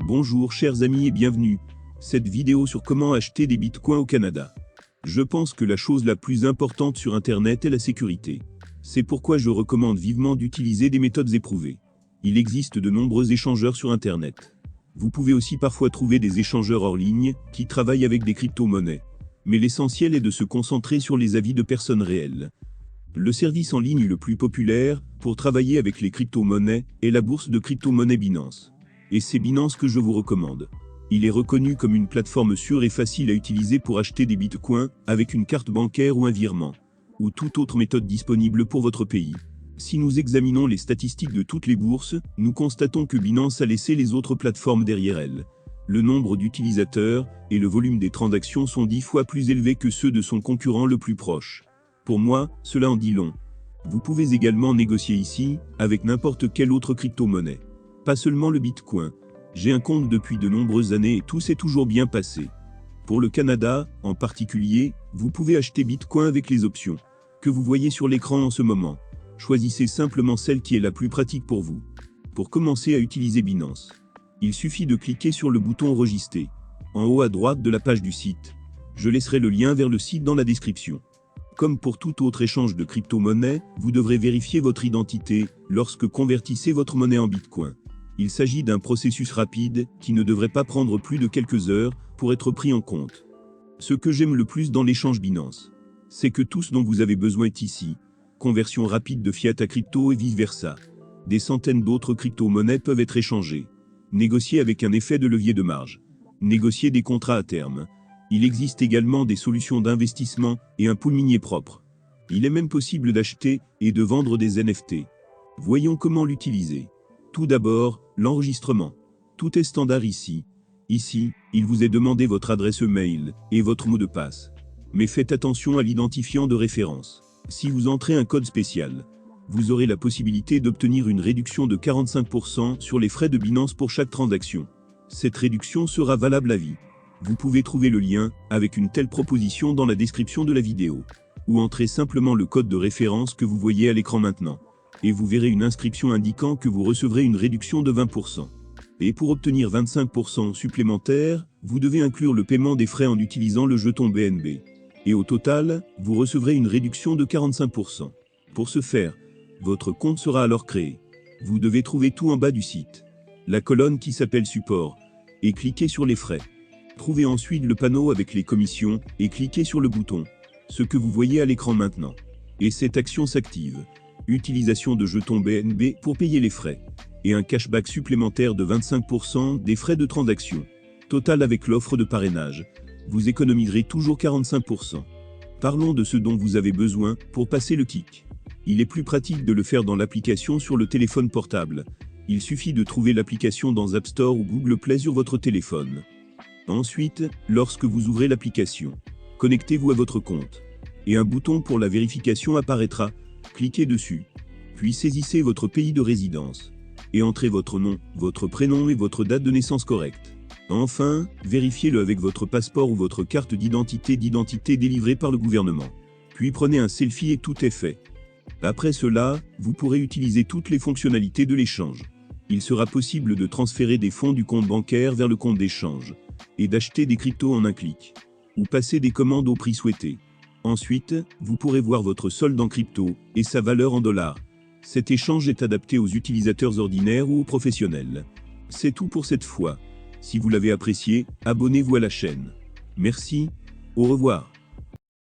Bonjour chers amis et bienvenue. Cette vidéo sur comment acheter des bitcoins au Canada. Je pense que la chose la plus importante sur Internet est la sécurité. C'est pourquoi je recommande vivement d'utiliser des méthodes éprouvées. Il existe de nombreux échangeurs sur Internet. Vous pouvez aussi parfois trouver des échangeurs hors ligne qui travaillent avec des crypto-monnaies. Mais l'essentiel est de se concentrer sur les avis de personnes réelles. Le service en ligne le plus populaire pour travailler avec les crypto-monnaies est la bourse de crypto-monnaies Binance. Et c'est Binance que je vous recommande. Il est reconnu comme une plateforme sûre et facile à utiliser pour acheter des bitcoins avec une carte bancaire ou un virement, ou toute autre méthode disponible pour votre pays. Si nous examinons les statistiques de toutes les bourses, nous constatons que Binance a laissé les autres plateformes derrière elle. Le nombre d'utilisateurs et le volume des transactions sont 10 fois plus élevés que ceux de son concurrent le plus proche. Pour moi, cela en dit long. Vous pouvez également négocier ici avec n'importe quelle autre crypto-monnaie. Pas seulement le Bitcoin. J'ai un compte depuis de nombreuses années et tout s'est toujours bien passé. Pour le Canada, en particulier, vous pouvez acheter Bitcoin avec les options que vous voyez sur l'écran en ce moment. Choisissez simplement celle qui est la plus pratique pour vous. Pour commencer à utiliser Binance, il suffit de cliquer sur le bouton enregistrer, en haut à droite de la page du site. Je laisserai le lien vers le site dans la description. Comme pour tout autre échange de crypto-monnaie, vous devrez vérifier votre identité lorsque convertissez votre monnaie en Bitcoin. Il s'agit d'un processus rapide qui ne devrait pas prendre plus de quelques heures pour être pris en compte. Ce que j'aime le plus dans l'échange Binance, c'est que tout ce dont vous avez besoin est ici. Conversion rapide de fiat à crypto et vice-versa. Des centaines d'autres crypto-monnaies peuvent être échangées. Négocier avec un effet de levier de marge. Négocier des contrats à terme. Il existe également des solutions d'investissement et un pool minier propre. Il est même possible d'acheter et de vendre des NFT. Voyons comment l'utiliser. Tout d'abord, l'enregistrement. Tout est standard ici. Ici, il vous est demandé votre adresse mail et votre mot de passe. Mais faites attention à l'identifiant de référence. Si vous entrez un code spécial, vous aurez la possibilité d'obtenir une réduction de 45% sur les frais de Binance pour chaque transaction. Cette réduction sera valable à vie. Vous pouvez trouver le lien avec une telle proposition dans la description de la vidéo. Ou entrez simplement le code de référence que vous voyez à l'écran maintenant. Et vous verrez une inscription indiquant que vous recevrez une réduction de 20%. Et pour obtenir 25% supplémentaires, vous devez inclure le paiement des frais en utilisant le jeton BNB. Et au total, vous recevrez une réduction de 45%. Pour ce faire, votre compte sera alors créé. Vous devez trouver tout en bas du site. La colonne qui s'appelle Support. Et cliquez sur les frais. Trouvez ensuite le panneau avec les commissions et cliquez sur le bouton. Ce que vous voyez à l'écran maintenant. Et cette action s'active. Utilisation de jetons BNB pour payer les frais. Et un cashback supplémentaire de 25% des frais de transaction. Total avec l'offre de parrainage. Vous économiserez toujours 45%. Parlons de ce dont vous avez besoin pour passer le kick. Il est plus pratique de le faire dans l'application sur le téléphone portable. Il suffit de trouver l'application dans App Store ou Google Play sur votre téléphone. Ensuite, lorsque vous ouvrez l'application, connectez-vous à votre compte. Et un bouton pour la vérification apparaîtra. Cliquez dessus. Puis saisissez votre pays de résidence. Et entrez votre nom, votre prénom et votre date de naissance correcte. Enfin, vérifiez-le avec votre passeport ou votre carte d'identité délivrée par le gouvernement. Puis prenez un selfie et tout est fait. Après cela, vous pourrez utiliser toutes les fonctionnalités de l'échange. Il sera possible de transférer des fonds du compte bancaire vers le compte d'échange. Et d'acheter des cryptos en un clic. Ou passer des commandes au prix souhaité. Ensuite, vous pourrez voir votre solde en crypto et sa valeur en dollars. Cet échange est adapté aux utilisateurs ordinaires ou aux professionnels. C'est tout pour cette fois. Si vous l'avez apprécié, abonnez-vous à la chaîne. Merci, au revoir.